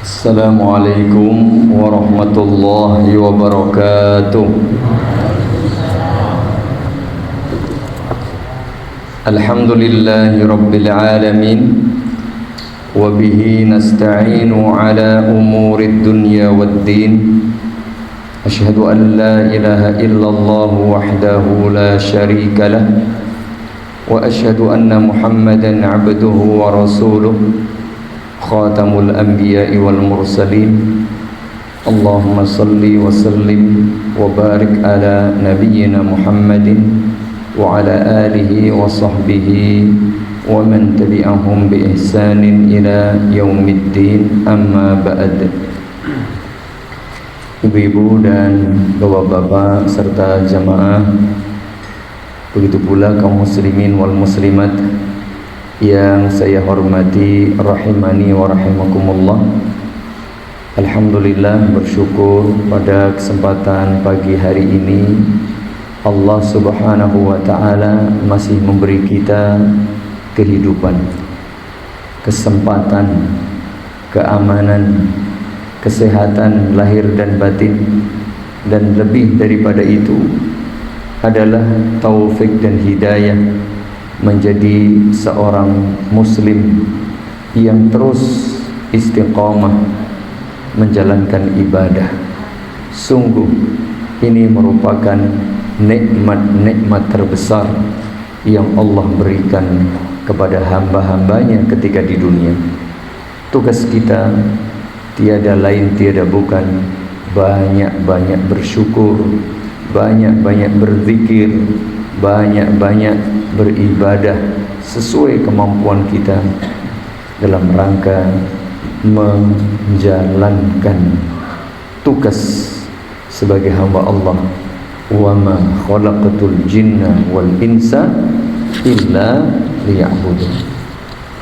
Assalamualaikum warahmatullahi wabarakatuh. Alhamdulillahi rabbil alamin. Wabihi nasta'inu ala umurid dunya waddin. Ashhadu an la ilaha illallah wahdahu la sharika lah. Wa ashhadu anna Muhammadan abduhu wa rasuluh, khatamul anbiya'i wal mursalin. Allahumma salli wa sallim wa barik ala nabiyyina Muhammadin wa ala alihi wa sahbihi wa man tabi'ahum bi ihsanin ila yaumiddin, amma ba'd. Ibu-ibu dan bapak-bapak serta jamaah, begitu pula kaum muslimin wal muslimat yang saya hormati, rahimani wa rahimakumullah. Alhamdulillah, bersyukur pada kesempatan pagi hari ini Allah subhanahu wa ta'ala masih memberi kita kehidupan, kesempatan, keamanan, kesehatan lahir dan batin, dan lebih daripada itu adalah taufik dan hidayah menjadi seorang muslim yang terus istiqamah menjalankan ibadah. Sungguh ini merupakan nikmat-nikmat terbesar yang Allah berikan kepada hamba-hambanya ketika di dunia. Tugas kita tiada lain tiada bukan banyak-banyak bersyukur, banyak-banyak berzikir, banyak-banyak beribadah sesuai kemampuan kita dalam rangka menjalankan tugas sebagai hamba Allah. Wa ma khalaqatul jinna wal insa illa liya'budun.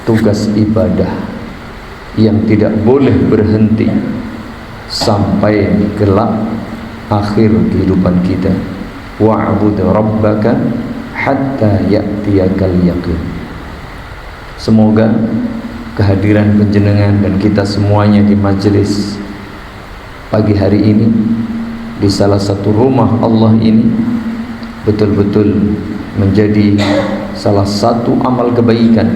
Tugas ibadah yang tidak boleh berhenti sampai kelak akhir kehidupan kita. Wa'bud rabbaka hatta ya'tiyakal yaqin. Semoga kehadiran panjenengan dan kita semuanya di majelis pagi hari ini di salah satu rumah Allah ini betul-betul menjadi salah satu amal kebaikan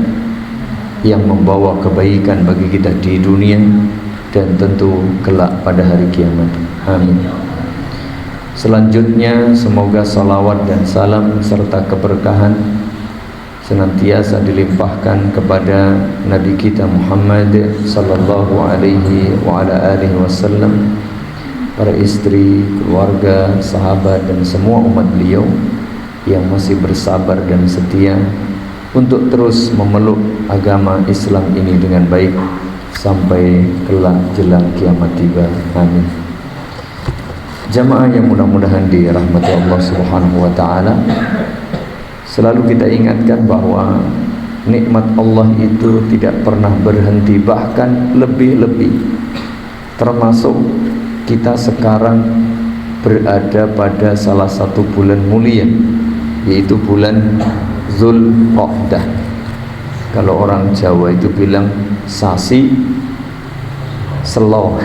yang membawa kebaikan bagi kita di dunia dan tentu kelak pada hari kiamat. Amin. Selanjutnya semoga salawat dan salam serta keberkahan senantiasa dilimpahkan kepada Nabi kita Muhammad sallallahu alaihi wa ala alihi wasallam, para istri, keluarga, sahabat dan semua umat beliau yang masih bersabar dan setia untuk terus memeluk agama Islam ini dengan baik sampai kelak jelang kiamat tiba. Amin. Jamaah yang mudah-mudahan dirahmati Allah subhanahu wa ta'ala, selalu kita ingatkan bahwa nikmat Allah itu tidak pernah berhenti, bahkan lebih-lebih. Termasuk kita sekarang berada pada salah satu bulan mulia, yaitu bulan Zulqa'dah. Kalau orang Jawa itu bilang sasi selo.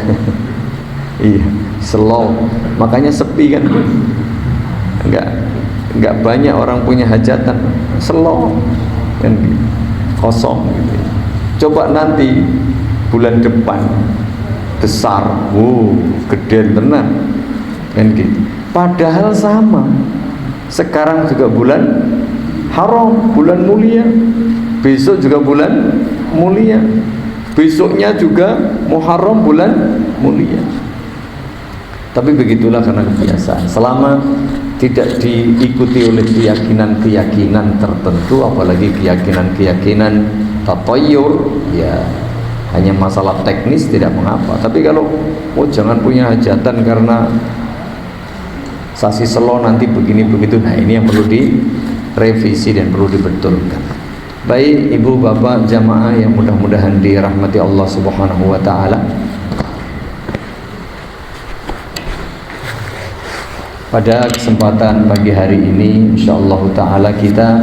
Iya, selo. Makanya sepi kan? Enggak banyak orang punya hajatan. Selo kan, kosong gitu. Coba nanti bulan depan besar, gede tenan kan gitu. Padahal sama. Sekarang juga bulan haram, bulan mulia. Besok juga bulan mulia. Besoknya juga Muharram, bulan mulia. Tapi begitulah karena kebiasaan. Selama tidak diikuti oleh keyakinan-keyakinan tertentu, apalagi keyakinan-keyakinan tatayyur, ya hanya masalah teknis tidak mengapa. Tapi kalau jangan punya hajatan karena sasi selo nanti begini begitu, nah ini yang perlu direvisi dan perlu dibetulkan. Baik ibu bapak jamaah yang mudah-mudahan dirahmati Allah subhanahu wa ta'ala, pada kesempatan pagi hari ini insyaallah ta'ala kita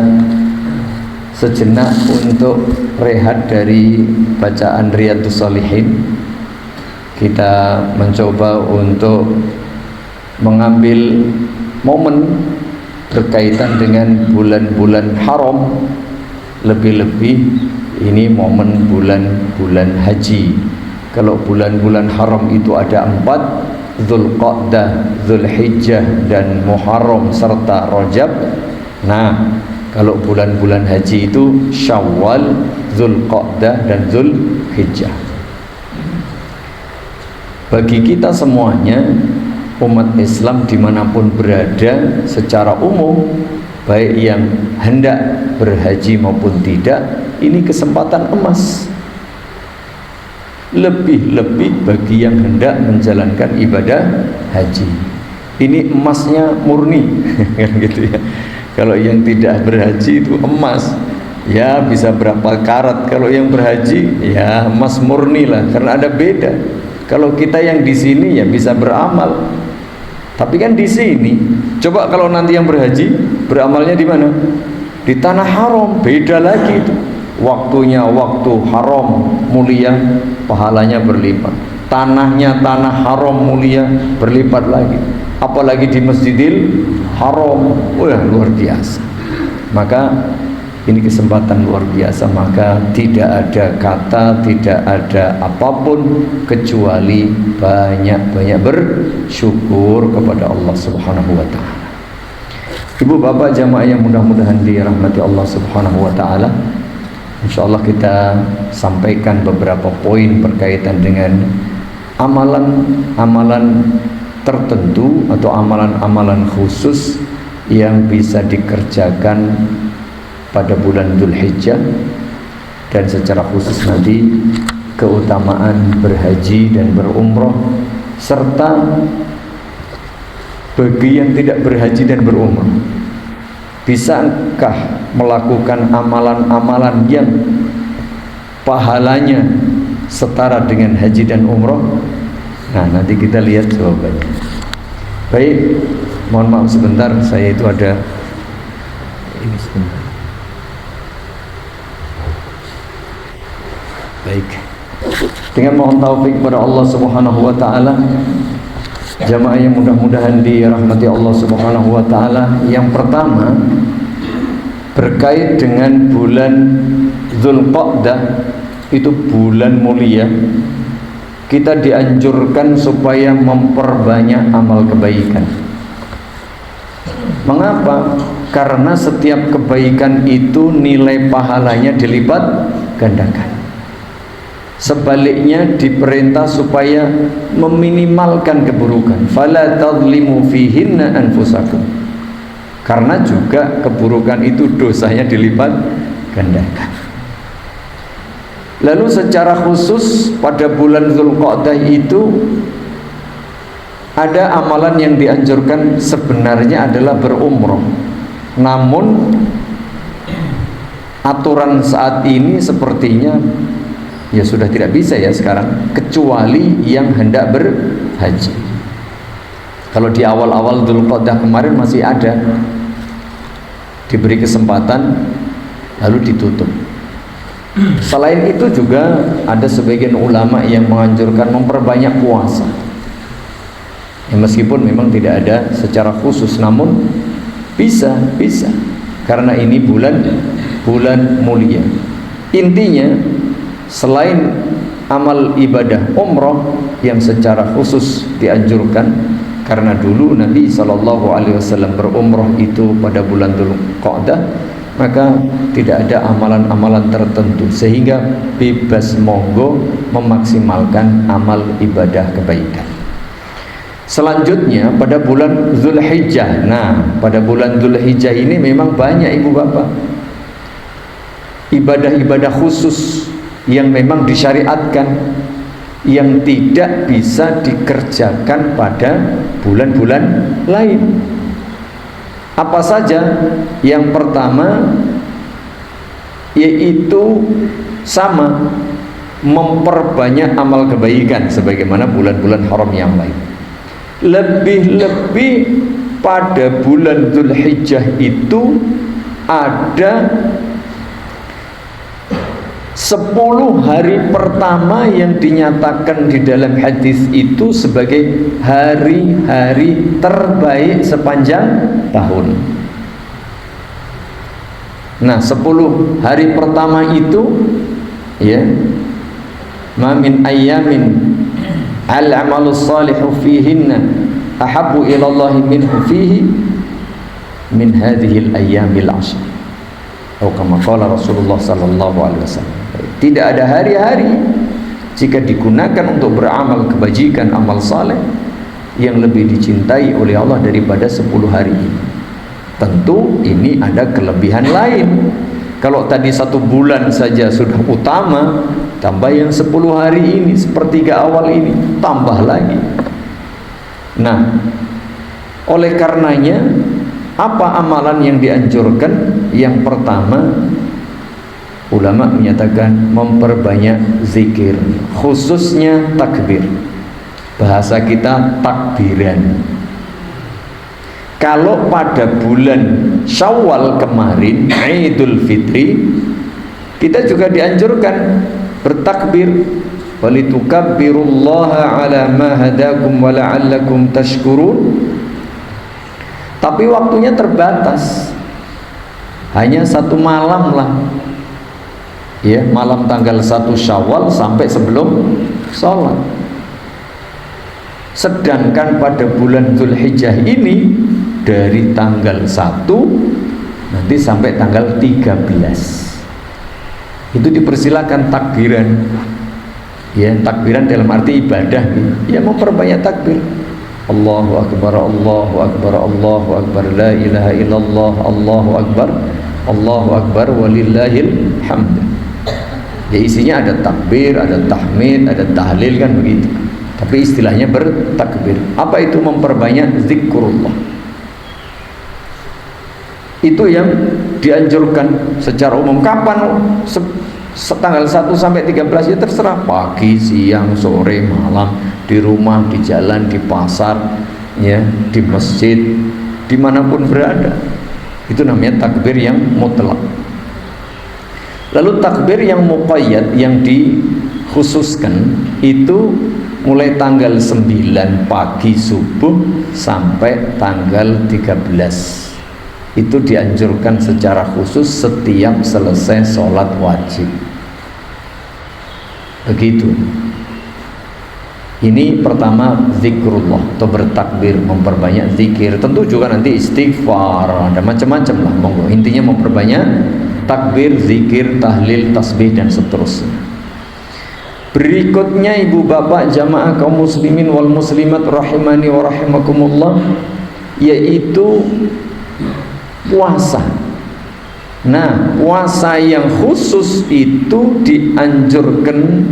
sejenak untuk rehat dari bacaan Riyadhus Shalihin kita mencoba untuk mengambil momen berkaitan dengan bulan-bulan haram, lebih-lebih ini momen bulan-bulan haji. Kalau bulan-bulan haram itu ada 4, Dzulqa'dah, Dzulhijjah dan Muharram serta Rajab. Nah, kalau bulan-bulan haji itu Syawal, Dzulqa'dah dan Dzulhijjah. Bagi kita semuanya, umat Islam dimanapun berada secara umum, baik yang hendak berhaji maupun tidak, ini kesempatan emas. Lebih-lebih bagi yang hendak menjalankan ibadah haji, ini emasnya murni kan gitu ya. Kalau yang tidak berhaji itu emas, ya bisa berapa karat. Kalau yang berhaji ya emas murni lah, karena ada beda. Kalau kita yang di sini ya bisa beramal, tapi kan di sini, coba kalau nanti yang berhaji beramalnya di mana? Di tanah haram, beda lagi itu. Waktunya waktu haram mulia, pahalanya berlipat. Tanahnya tanah haram mulia, berlipat lagi. Apalagi di Masjidil Haram, wah luar biasa. Maka ini kesempatan luar biasa. Maka tidak ada kata, tidak ada apapun kecuali banyak-banyak bersyukur kepada Allah Subhanahu wa ta'ala. Ibu bapak jamaah yang mudah-mudahan dirahmati Allah Subhanahu wa ta'ala, insyaallah kita sampaikan beberapa poin berkaitan dengan amalan-amalan tertentu atau amalan-amalan khusus yang bisa dikerjakan pada bulan Dzulhijjah, dan secara khusus nanti keutamaan berhaji dan berumroh, serta bagi yang tidak berhaji dan berumroh, bisakah melakukan amalan-amalan yang pahalanya setara dengan haji dan umroh? Nah, nanti kita lihat jawabannya. Baik, mohon maaf sebentar, saya itu ada ini sebentar. Baik, dengan mohon taufik kepada Allah Subhanahu wa ta'ala, jamaah yang mudah-mudahan dirahmati Allah Subhanahu wa ta'ala, yang pertama berkait dengan bulan Dzulqa'dah, itu bulan mulia. Kita dianjurkan supaya memperbanyak amal kebaikan. Mengapa? Karena setiap kebaikan itu nilai pahalanya dilipat gandakan. Sebaliknya diperintah supaya meminimalkan keburukan. Fala tadlimu fihinna anfusakum. Karena juga keburukan itu dosanya dilipat gandakan. Lalu secara khusus pada bulan Dzulqa'dah itu ada amalan yang dianjurkan sebenarnya adalah berumroh. Namun aturan saat ini sepertinya ya sudah tidak bisa ya sekarang, kecuali yang hendak berhaji. Kalau di awal-awal Dzulqa'dah kemarin masih ada, diberi kesempatan lalu ditutup. Selain itu juga ada sebagian ulama yang menganjurkan memperbanyak puasa. Ya, meskipun memang tidak ada secara khusus, namun bisa karena ini bulan mulia. Intinya selain amal ibadah umroh yang secara khusus dianjurkan, karena dulu Nabi SAW berumroh itu pada bulan Dzulqa'dah, maka tidak ada amalan-amalan tertentu, sehingga bebas monggo memaksimalkan amal ibadah kebaikan. Selanjutnya pada bulan Dzulhijjah. Nah, pada bulan Dzulhijjah ini memang banyak ibu bapak ibadah-ibadah khusus yang memang disyariatkan, yang tidak bisa dikerjakan pada bulan-bulan lain. Apa saja? Yang pertama yaitu sama, memperbanyak amal kebaikan sebagaimana bulan-bulan haram yang lain. Lebih-lebih pada bulan Dzulhijjah itu ada 10 hari pertama yang dinyatakan di dalam hadis itu sebagai hari-hari terbaik sepanjang tahun. Nah, 10 hari pertama itu ya, ma min ayyamin al-amalus salihu fihinna ahabbu ila Allah minhu fihi min hadhil ayyamil 'ashr. Atau kama qala Rasulullah sallallahu alaihi wasallam. Tidak ada hari-hari jika digunakan untuk beramal kebajikan, amal saleh yang lebih dicintai oleh Allah daripada 10 hari ini. Tentu ini ada kelebihan lain. Kalau tadi 1 bulan saja sudah utama, tambah yang 10 hari ini, sepertiga awal ini, tambah lagi. Nah, oleh karenanya apa amalan yang dianjurkan? Yang pertama, ulama menyatakan memperbanyak zikir, khususnya takbir. Bahasa kita takbiran. Kalau pada bulan Syawal kemarin, Idul Fitri, kita juga dianjurkan bertakbir, walitukabbirullaha ala ma hadakum wa la'allakum tashkurun. Tapi waktunya terbatas, hanya 1 malam lah, ya, malam tanggal 1 Syawal sampai sebelum sholat. Sedangkan pada bulan Dzulhijjah ini dari tanggal 1 nanti sampai tanggal 13 itu dipersilakan takbiran, ya, takbiran dalam arti ibadah, ya, memperbanyak takbir. Allahu Akbar, Allahu Akbar, Allahu Akbar, la ilaha illallah, Allahu Akbar, Allahu Akbar, walillahil hamd. Ya, isinya ada takbir, ada tahmid, ada tahlil, kan begitu. Tapi istilahnya bertakbir. Apa itu? Memperbanyak zikrullah. Itu yang dianjurkan secara umum. Kapan? Tanggal 1 sampai 13 ya terserah, pagi, siang, sore, malam, di rumah, di jalan, di pasar, ya, di masjid, dimanapun berada. Itu namanya takbir yang mutlak. Lalu takbir yang muqayyad, yang dikhususkan, itu mulai tanggal 9 pagi subuh sampai tanggal 13. Itu dianjurkan secara khusus setiap selesai sholat wajib. Begitu. Ini pertama zikrullah, atau bertakbir, memperbanyak zikir. Tentu juga nanti istighfar, ada macam-macam lah. Monggo, intinya memperbanyak takbir, zikir, tahlil, tasbih, dan seterusnya. Berikutnya, ibu bapak jamaah kaum muslimin wal muslimat rahimani wa rahimakumullah, yaitu puasa. Nah, puasa yang khusus itu dianjurkan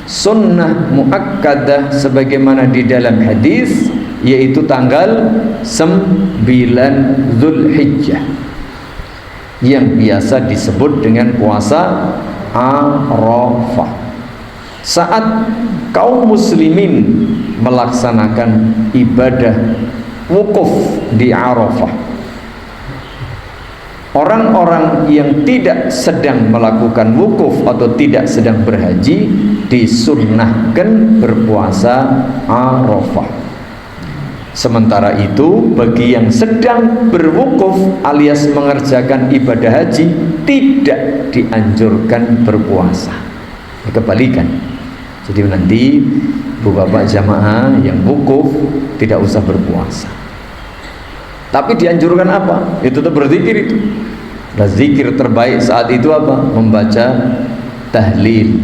sunnah muakkadah sebagaimana di dalam hadis, yaitu tanggal 9 Dzulhijjah yang biasa disebut dengan puasa Arafah. Saat kaum muslimin melaksanakan ibadah wukuf di Arafah, orang-orang yang tidak sedang melakukan wukuf atau tidak sedang berhaji disunnahkan berpuasa Arafah. Sementara itu bagi yang sedang berwukuf alias mengerjakan ibadah haji tidak dianjurkan berpuasa. Kebalikan. Jadi nanti ibu bapak jamaah yang wukuf tidak usah berpuasa. Tapi dianjurkan apa? Itu tuh berzikir itu. Nah, zikir terbaik saat itu apa? Membaca tahlil.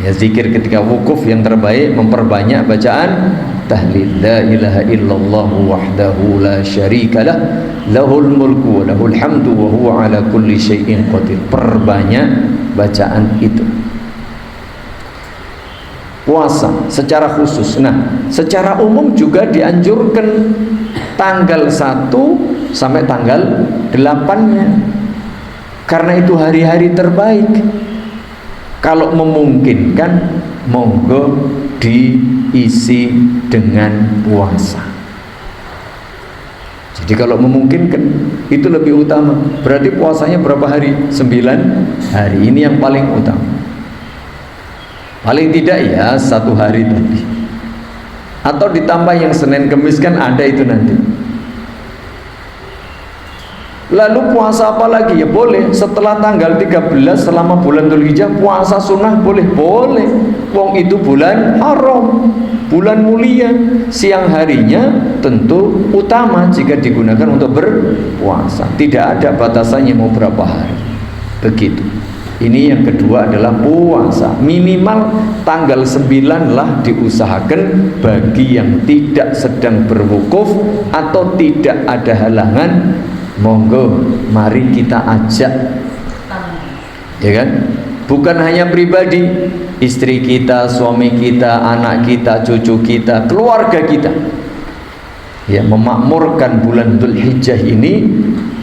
Ya, zikir ketika wukuf yang terbaik memperbanyak bacaan tahlil. La ilaha illallah wahdahu la syarikalah, lahul mulku wa lahul hamdu wa huwa ala kulli syai'in qadir. Perbanyak bacaan itu. Puasa secara khusus. Nah, secara umum juga dianjurkan tanggal 1 sampai tanggal 8-nya, karena itu hari-hari terbaik. Kalau memungkinkan, monggo diisi dengan puasa. Jadi kalau memungkinkan itu lebih utama. Berarti puasanya berapa hari? 9 hari. Ini yang paling utama. paling tidak ya 1 hari tadi, atau ditambah yang Senin Kemis kan ada itu nanti. Lalu puasa apa lagi? Ya boleh setelah tanggal 13 selama bulan Dzulhijjah puasa sunnah boleh. Wong itu bulan haram, bulan mulia. Siang harinya tentu utama jika digunakan untuk berpuasa. Tidak ada batasannya mau berapa hari. Begitu. Ini yang kedua adalah puasa. Minimal tanggal 9 lah diusahakan bagi yang tidak sedang berwukuf atau tidak ada halangan. Monggo, mari kita ajak, ya kan? Bukan hanya pribadi, istri kita, suami kita, anak kita, cucu kita, keluarga kita, ya, memakmurkan bulan Dzulhijjah ini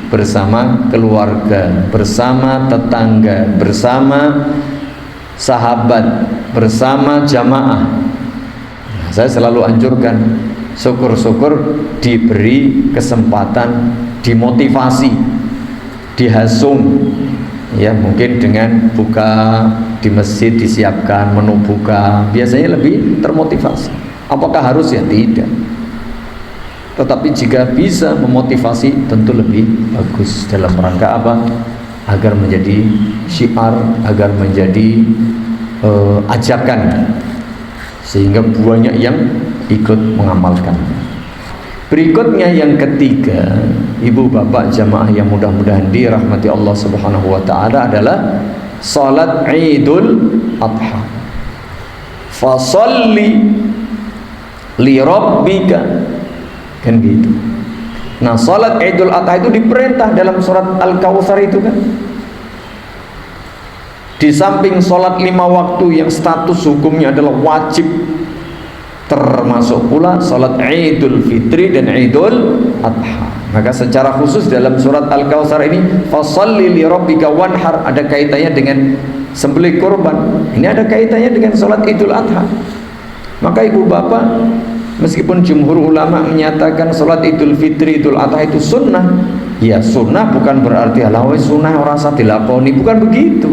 bersama keluarga, bersama tetangga, bersama sahabat, bersama jamaah. Nah, saya selalu anjurkan, syukur-syukur diberi kesempatan, dimotivasi, dihasung, ya, mungkin dengan buka di masjid disiapkan menu buka, biasanya lebih termotivasi. Apakah harus? Ya tidak, tetapi jika bisa memotivasi tentu lebih bagus. Dalam rangka apa? Agar menjadi syiar, agar menjadi ajakan, sehingga banyak yang ikut mengamalkan. Berikutnya yang ketiga, ibu bapak jamaah yang mudah-mudahan dirahmati Allah Subhanahu wa taala, adalah salat Idul Adha. Fasalli li rabbika, kan gitu. Nah, salat Idul Adha itu diperintah dalam surat Al-Kautsar itu kan. Di samping salat 5 waktu yang status hukumnya adalah wajib, termasuk pula salat Idul Fitri dan Idul Adha. Maka secara khusus dalam surat Al-Kautsar ini, fasalli li rabbika wanhar, ada kaitannya dengan sembelih kurban. Ini ada kaitannya dengan salat Idul Adha. Maka ibu bapak, meskipun jumhur ulama menyatakan salat Idul Fitri, Idul Adha itu sunnah, ya sunnah bukan berarti halawai sunnah ora usah dilakoni, bukan begitu.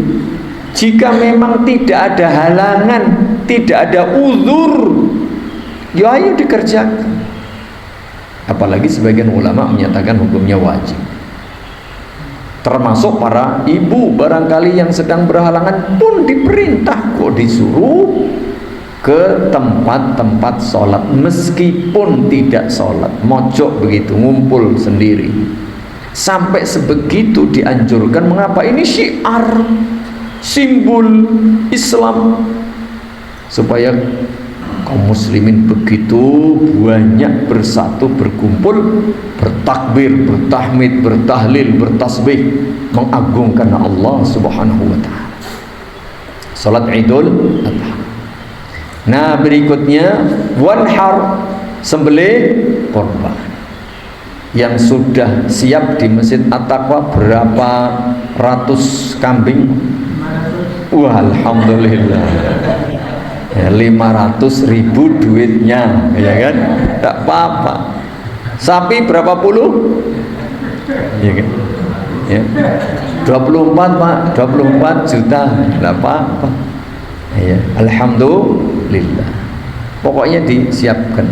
Jika memang tidak ada halangan, tidak ada uzur, ya ayo dikerjakan. Apalagi sebagian ulama menyatakan hukumnya wajib. Termasuk para ibu barangkali yang sedang berhalangan pun diperintah, kok disuruh ke tempat-tempat sholat meskipun tidak sholat, mojok begitu, ngumpul sendiri. Sampai sebegitu dianjurkan. Mengapa? Ini syiar, simbol Islam, supaya kaum muslimin begitu banyak bersatu, berkumpul, bertakbir, bertahmid, bertahlil, bertasbih, mengagungkan Allah Subhanahu wa taala. Salat Idul Adha. Nah, berikutnya wanhar, sembelih korban. Yang sudah siap di Masjid At-Taqwa berapa ratus kambing? Wah, alhamdulillah. Ya, 500.000 duitnya, ya kan? Tak apa-apa. Sapi berapa puluh? Ya kan? Ya. 24 Pak, 24 juta, tak apa-apa. Ya, alhamdulillah. Pokoknya disiapkan.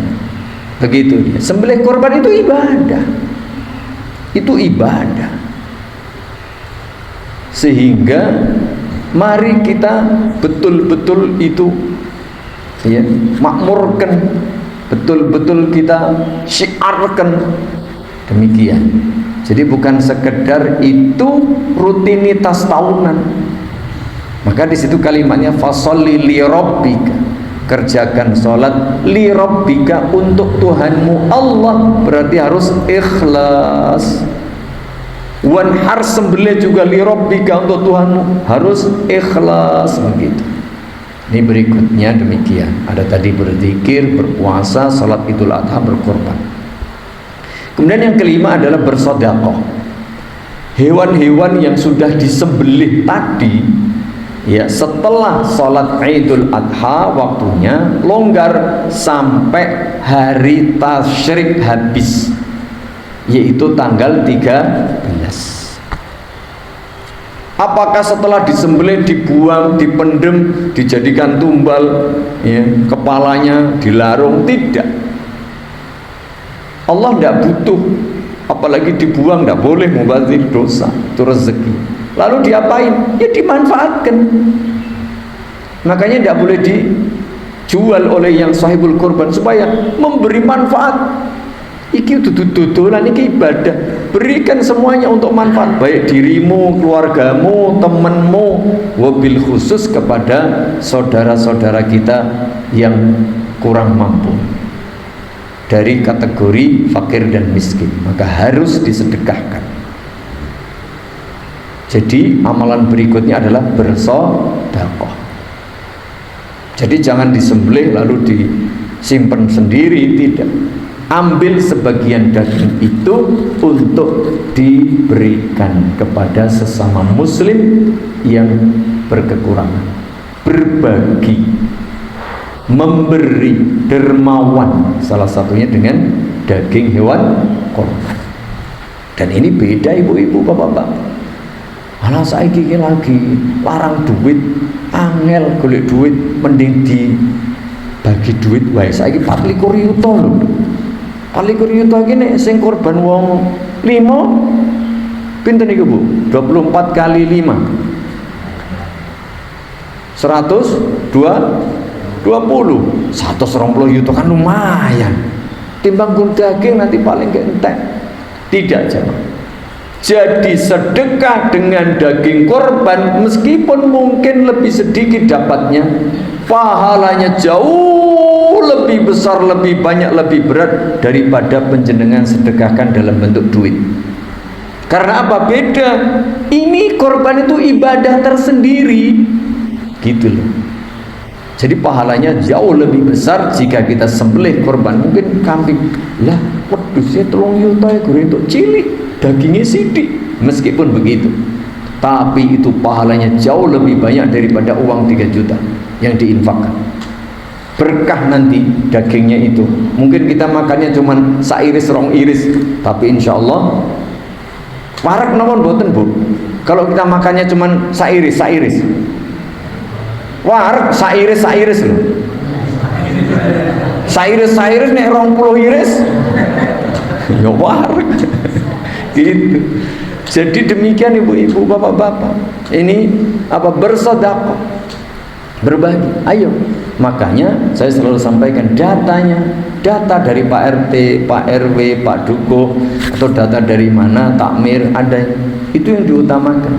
Begitu dia. Sembelih korban itu ibadah. Itu ibadah. Sehingga mari kita betul-betul itu, ya, makmurkan, betul-betul kita syiarkan demikian. Jadi bukan sekedar itu rutinitas tahunan. Maka di situ kalimatnya fasholli li rabbika, kerjakan sholat li rabbika, untuk Tuhanmu Allah, berarti harus ikhlas. Wanhar, sembelih juga li rabbika, untuk Tuhanmu, harus ikhlas, begitu. Ini berikutnya demikian. Ada tadi berzikir, berpuasa, salat Idul Adha, berkorban. Kemudian yang kelima adalah bersedekah. Hewan-hewan yang sudah disembelih tadi, ya, setelah salat Idul Adha waktunya longgar sampai hari tasyrik habis, yaitu tanggal 13. Apakah setelah disembelih dibuang, dipendem, dijadikan tumbal, ya, kepalanya dilarung? Tidak. Allah tidak butuh, apalagi dibuang, tidak boleh, mubazir, dosa, itu rezeki. Lalu diapain? Ya dimanfaatkan. Makanya tidak boleh dijual oleh yang sahibul korban, supaya memberi manfaat. Iki dodolan, iki ibadah. Berikan semuanya untuk manfaat, baik dirimu, keluargamu, temanmu, wabil khusus kepada saudara-saudara kita yang kurang mampu dari kategori fakir dan miskin, maka harus disedekahkan. Jadi amalan berikutnya adalah bersedekah. Jadi jangan disembelih lalu disimpan sendiri, tidak. Ambil sebagian daging itu untuk diberikan kepada sesama muslim yang berkekurangan. Berbagi, memberi, dermawan, salah satunya dengan daging hewan korban. Dan ini beda ibu-ibu, bapak-bapak. Alah saiki lagi larang duit, angel golek duit, mending dibagi duit wae. Saiki 24 yuta lho. 24 yuta iki nek sing korban wong 5 pinten iku Bu? 24 kali 5 120 120 yuta kan lumayan. Timbang gun daging nanti paling gak entek. Tidak, jemaah. Jadi sedekah dengan daging korban, meskipun mungkin lebih sedikit dapatnya, pahalanya jauh lebih besar, lebih banyak, lebih berat daripada penjenengan sedekahkan dalam bentuk duit. Karena apa? Beda. Ini korban itu ibadah tersendiri, gitu loh. Jadi pahalanya jauh lebih besar jika kita sembelih korban. Mungkin kambing lah, wedhusnya 3 yuta ya goreng untuk cilik, dagingnya sidik. Meskipun begitu, tapi itu pahalanya jauh lebih banyak daripada uang 3 juta yang diinfakkan. Berkah nanti dagingnya itu. Mungkin kita makannya cuma sairis rong iris, tapi insya Allah warak nomor boten Bu. Kalau kita makannya cuma sairis warak sairis loh. Sairis nek 20 iris ya warak. Gitu. Jadi demikian ibu-ibu, bapak-bapak. Ini apa? Bersedekah, berbagi. Ayo. Makanya saya selalu sampaikan datanya, data dari Pak RT, Pak RW, Pak Dukuh, atau data dari mana, takmir, ada. Itu yang diutamakan.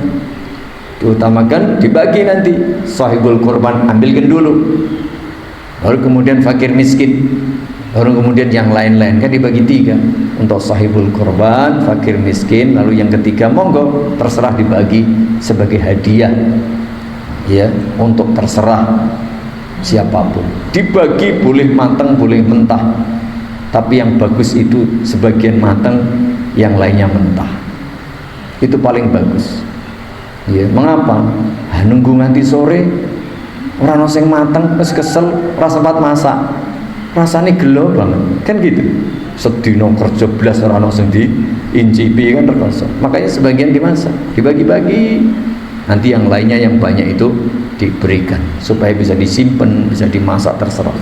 Diutamakan, dibagi nanti. Sahibul korban ambilkan dulu. Lalu kemudian fakir miskin. Baru kemudian yang lain-lain, kan dibagi 3. Untuk sahibul korban, fakir miskin, lalu yang ketiga monggo terserah dibagi sebagai hadiah, ya, untuk terserah siapapun. Dibagi boleh matang, boleh mentah, tapi yang bagus itu sebagian matang, yang lainnya mentah. Itu paling bagus. Ya, mengapa? Nunggu nganti sore orang sing matang wis kesel, ora sempat masak. Rasanya gelo banget, kan gitu. Sedino kerja belas orang sing diincipi kan terkosong. Makanya sebagian dimasak, dibagi-bagi. Nanti yang lainnya yang banyak itu diberikan supaya bisa disimpan, bisa dimasak terserah.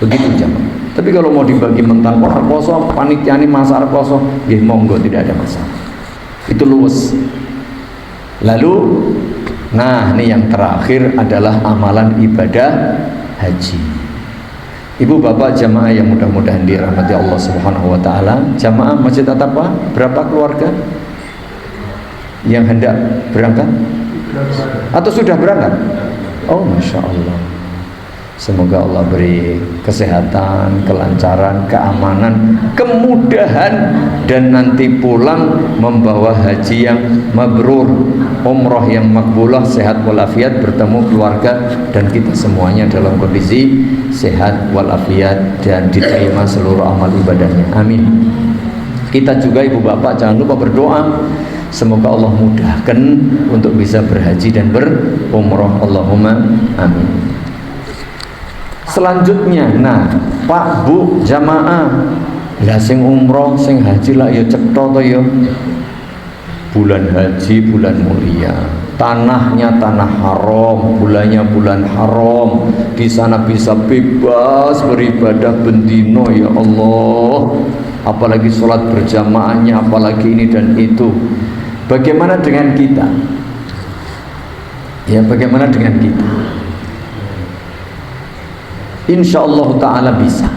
Begitu jamaah. Tapi kalau mau dibagi mentah, poso, panitia ini masak poso, ya monggo, tidak ada masalah. Itu luwes. Lalu, nah ini yang terakhir adalah amalan ibadah haji. Ibu bapak jamaah yang mudah-mudahan dirahmati Allah Subhanahu wa taala, jamaah Masjid At-Taqwa, berapa keluarga yang hendak berangkat? Atau sudah berangkat? Oh, Masya Allah. Semoga Allah beri kesehatan, kelancaran, keamanan, kemudahan, dan nanti pulang membawa haji yang mabrur, umroh yang makbulah, sehat walafiat, bertemu keluarga dan kita semuanya dalam kondisi sehat walafiat dan diterima seluruh amal ibadahnya. Amin. Kita juga ibu bapak jangan lupa berdoa, semoga Allah mudahkan untuk bisa berhaji dan berumroh. Allahumma amin. Selanjutnya, nah Pak Bu jamaah, lah sing umroh sing haji lah ya cetha to ya. Bulan haji bulan mulia. tanahnya tanah haram, bulannya bulan haram, di sana bisa bebas beribadah bendino ya Allah, apalagi sholat berjamaahnya, apalagi ini dan itu. Bagaimana dengan kita? Ya, bagaimana dengan kita? Insya Allah Ta'ala bisa.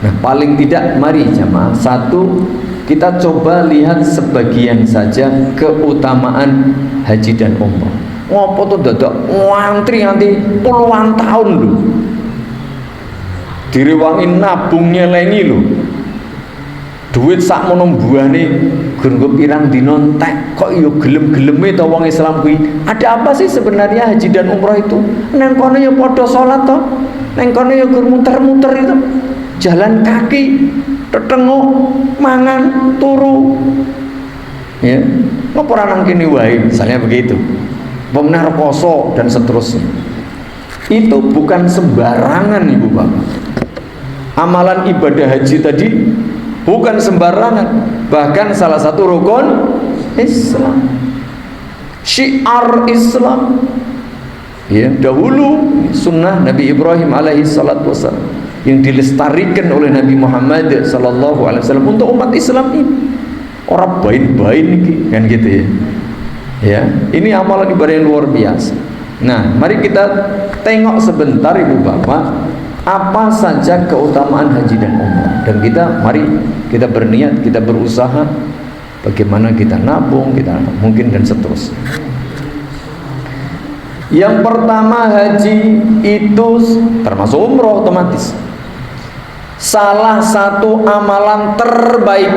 Nah, paling tidak mari jamaah, satu, kita coba lihat sebagian saja keutamaan haji dan umrah. Ngopo tuh dadak ngantri nanti puluhan tahun lho, direwangi nabung nyelengi lho, duit sak mono mbuane gur pirang dina entek, kok yo gelem-geleme to wong Islam kuwi. Ada apa sih sebenarnya haji dan umrah itu? Neng kono yo padha salat to, neng kono yo gur muter-muter itu, jalan kaki, tetengok, mangan, turu, ya, ngopo ora nang kene wae, misalnya begitu. Pemenar poso dan seterusnya. Itu bukan sembarangan Ibu Bapak. Amalan ibadah haji tadi bukan sembarangan, bahkan salah satu rukun Islam, syiar Islam. Ya, dahulu sunnah Nabi Ibrahim alaihi salatu wassalam yang dilestarikan oleh Nabi Muhammad sallallahu alaihi wasallam untuk umat Islam ini. Orang bain-bain ini kan gitu ya. Ya, ini amalan ibadah yang luar biasa. Nah, mari kita tengok sebentar Ibu Bapak, apa saja keutamaan haji dan umrah, dan mari kita berniat, kita berusaha bagaimana kita nabung, kita mungkin dan seterusnya. Yang pertama, haji itu termasuk umrah otomatis salah satu amalan terbaik,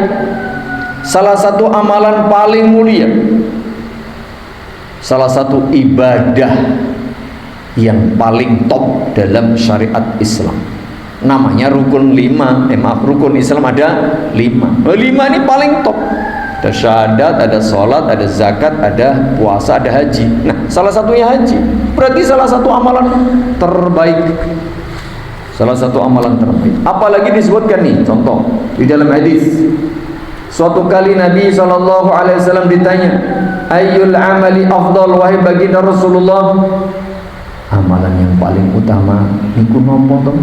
salah satu amalan paling mulia, salah satu ibadah yang paling top dalam syariat Islam. Namanya rukun 5. Rukun Islam ada 5. 5 ini paling top. Ada syahadat, ada sholat, ada zakat, ada puasa, ada haji. Nah, salah satunya haji. Berarti salah satu amalan terbaik. Salah satu amalan terbaik. Apalagi disebutkan nih, contoh di dalam hadis. Suatu kali Nabi SAW ditanya, ayyul amali afdal, wahai baginda Rasulullah, amalan yang paling utama niku napa to?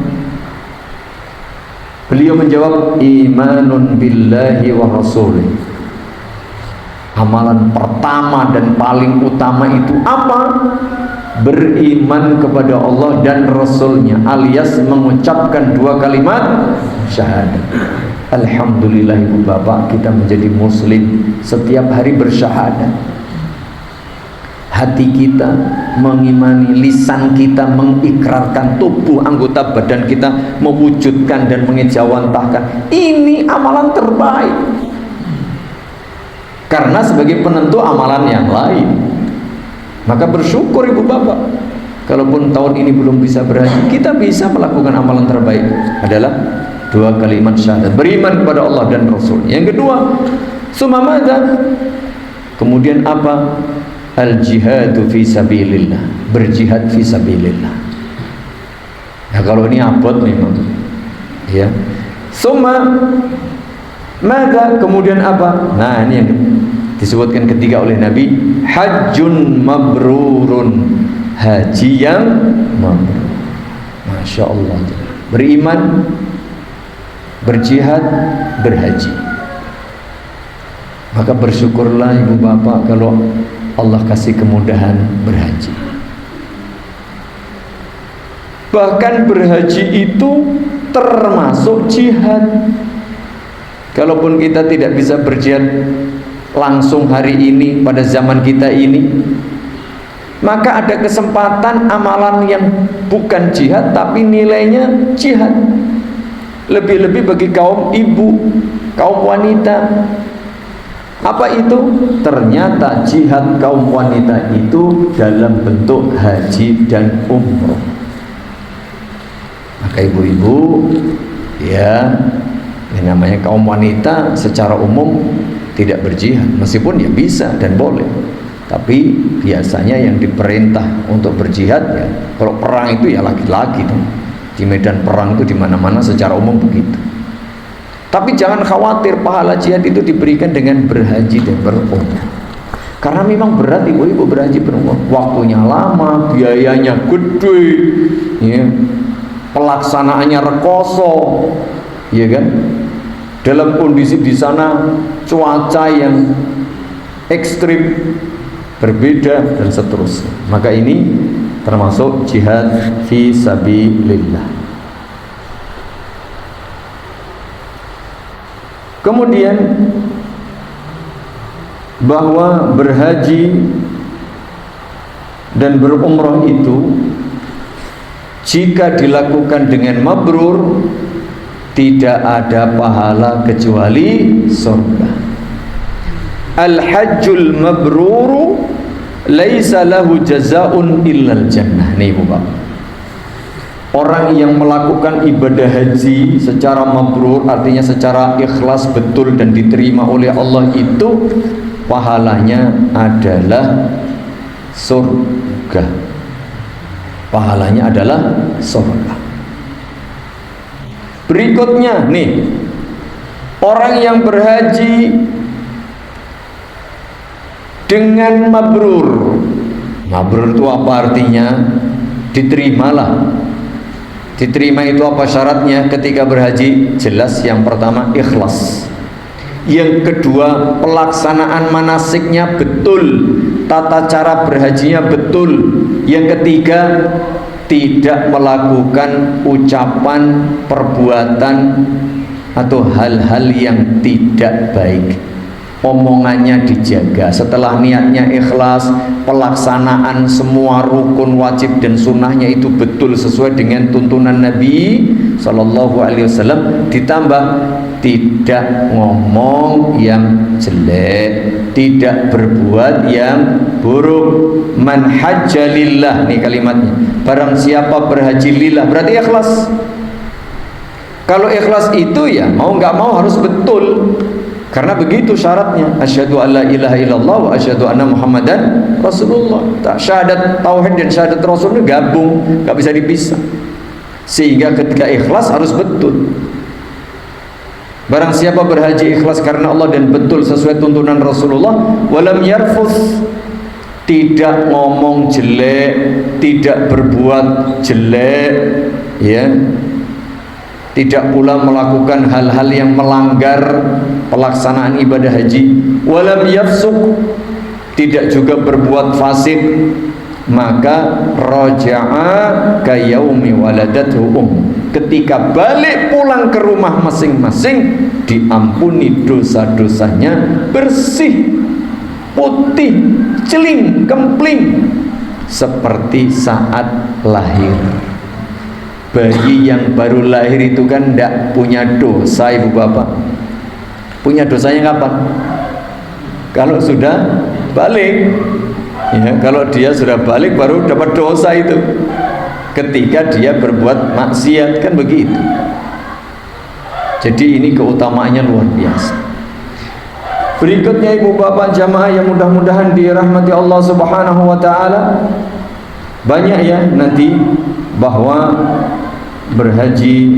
Beliau menjawab, imanun billahi wa rasulih. Amalan pertama dan paling utama itu apa? Beriman kepada Allah dan Rasulnya, alias mengucapkan 2 kalimat syahadat. Alhamdulillah Ibu Bapak, kita menjadi muslim setiap hari bersyahadat. Hati kita mengimani, lisan kita mengikrarkan, tubuh anggota badan kita mewujudkan dan mengejawantahkan. Ini amalan terbaik, karena sebagai penentu amalan yang lain. Maka bersyukur Ibu Bapak, kalaupun tahun ini belum bisa berhaji, kita bisa melakukan amalan terbaik adalah 2 kalimat syahadat, beriman kepada Allah dan Rasul. Yang kedua, sumamada, kemudian apa? Al-jihadu fi sabilillah, berjihad fi sabilillah. Ya, kalau ini abot memang. Ya. Summa mada, kemudian apa? Nah, ini yang disebutkan ketiga oleh Nabi, hajjun mabrurun, haji yang mabrur. Masya Allah. Beriman, berjihad, berhaji. Maka bersyukurlah Ibu Bapak kalau Allah kasih kemudahan berhaji. Bahkan berhaji itu termasuk jihad. Kalaupun kita tidak bisa berjihad langsung hari ini pada zaman kita ini, maka ada kesempatan amalan yang bukan jihad tapi nilainya jihad. Lebih-lebih bagi kaum ibu, kaum wanita. Apa itu? Ternyata jihad kaum wanita itu dalam bentuk haji dan umroh. Maka ibu-ibu, ya, yang namanya kaum wanita secara umum tidak berjihad, meskipun ya bisa dan boleh, tapi biasanya yang diperintah untuk berjihad ya, kalau perang itu ya laki-laki tuh. Di medan perang itu di mana-mana secara umum begitu. Tapi jangan khawatir, pahala jihad itu diberikan dengan berhaji dan berumrah. Karena memang berat ibu-ibu berhaji berumrah, waktunya lama, biayanya gede, ya. Pelaksanaannya rekoso, ya kan? Dalam kondisi di sana cuaca yang ekstrim, berbeda dan seterusnya. Maka ini termasuk jihad fi sabilillah. Kemudian bahwa berhaji dan berumrah itu jika dilakukan dengan mabrur tidak ada pahala kecuali surga. Al-hajjul mabruru laisa lahu jazaa'un illal jannah. Nih Bapak, orang yang melakukan ibadah haji secara mabrur, artinya secara ikhlas betul dan diterima oleh Allah, itu pahalanya adalah surga. Pahalanya adalah surga. Berikutnya nih, orang yang berhaji dengan mabrur. Mabrur itu apa artinya? Diterimalah. Diterima itu apa syaratnya ketika berhaji? Jelas, yang pertama ikhlas. Yang kedua, pelaksanaan manasiknya betul, tata cara berhajinya betul. Yang ketiga, tidak melakukan ucapan, perbuatan atau hal-hal yang tidak baik. Omongannya dijaga. Setelah niatnya ikhlas, pelaksanaan semua rukun wajib dan sunnahnya itu betul sesuai dengan tuntunan Nabi Sallallahu Alaihi Wasallam. Ditambah tidak ngomong yang jelek, tidak berbuat yang buruk. Man hajja lillah, nih kalimatnya. Barang siapa berhaji lillah, berarti ikhlas. Kalau ikhlas itu ya mau nggak mau harus betul. Karena begitu syaratnya, asyhadu alla ilaha illallah wa asyhadu anna muhammadan rasulullah. Syahadat tauhid dan syahadat rasul itu gabung, nggak bisa dipisah. Sehingga ketika ikhlas harus betul. Barang siapa berhaji ikhlas karena Allah dan betul sesuai tuntunan Rasulullah, walam yarfus, tidak ngomong jelek, tidak berbuat jelek, ya. Tidak pula melakukan hal-hal yang melanggar pelaksanaan ibadah haji. Walam yafsuk, tidak juga berbuat fasik, maka raja'a kayaumi waladathu ketika balik pulang ke rumah masing-masing diampuni dosa-dosanya, bersih, putih, celing, kempling seperti saat lahir. Bayi yang baru lahir itu kan tidak punya dosa, ibu bapak. Punya dosanya kapan? Kalau sudah balik, ya, kalau dia sudah balik baru dapat dosa itu. Ketika dia berbuat maksiat, kan begitu. Jadi ini keutamaannya luar biasa. Berikutnya ibu bapak jamaah yang mudah-mudahan dirahmati Allah Subhanahu wa taala, banyak ya nanti bahwa berhaji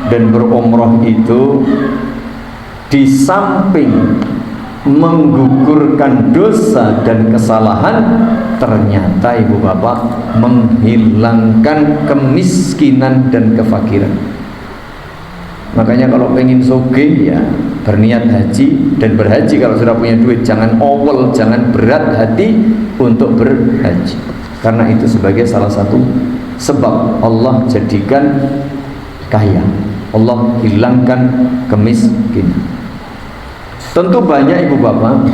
dan berumrah itu di samping menggugurkan dosa dan kesalahan, ternyata ibu bapak menghilangkan kemiskinan dan kefakiran. Makanya kalau pengen sugih ya berniat haji dan berhaji. Kalau sudah punya duit jangan awal, jangan berat hati untuk berhaji, karena itu sebagai salah satu sebab Allah jadikan kaya, Allah hilangkan kemiskinan. Tentu banyak ibu bapak